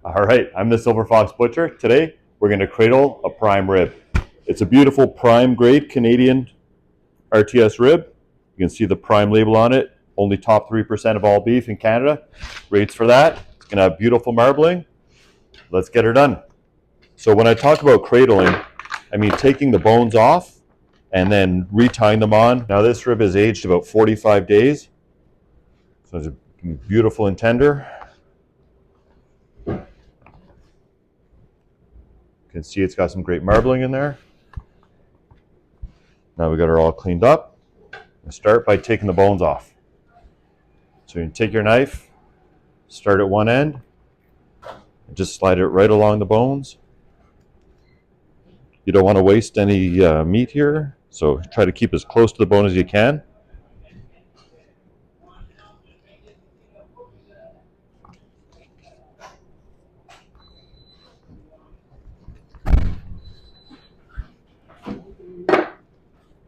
All right, I'm the Silver Fox Butcher. Today, we're going to cradle a prime rib. It's a beautiful prime grade Canadian RTS rib. You can see the prime label on it. Only top 3% of all beef in Canada. Rates for that. It's going to have beautiful marbling. Let's get her done. So when I talk about cradling, I mean taking the bones off and then retying them on. Now this rib is aged about 45 days. So it's beautiful and tender. You can see it's got some great marbling in there. Now we got her all cleaned up. And start by taking the bones off. So you can take your knife, start at one end, and just slide it right along the bones. You don't want to waste any meat here, so try to keep as close to the bone as you can.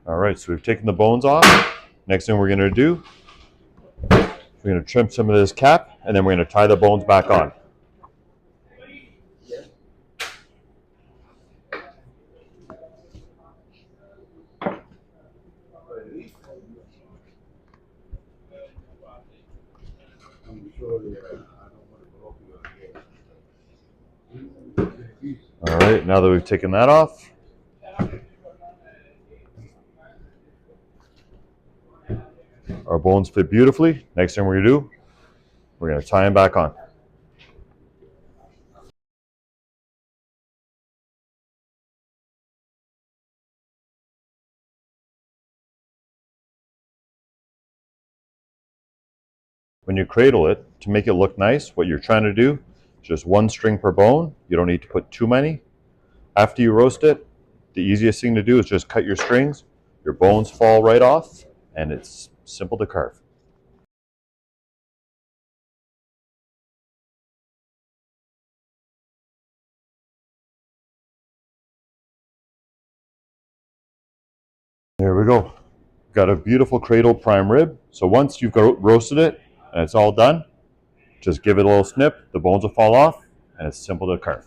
All right, so we've taken the bones off. Next thing we're going to do, we're going to trim some of this cap, and then we're going to tie the bones back on. All right, now that we've taken that off, our bones fit beautifully. Next thing we're going to do, we're going to tie them back on. When you cradle it, to make it look nice, what you're trying to do is just one string per bone. You don't need to put too many. After you roast it, the easiest thing to do is just cut your strings. Your bones fall right off, and it's simple to carve. There we go. Got a beautiful cradled prime rib. So once you've roasted it and it's all done, just give it a little snip, the bones will fall off, and it's simple to carve.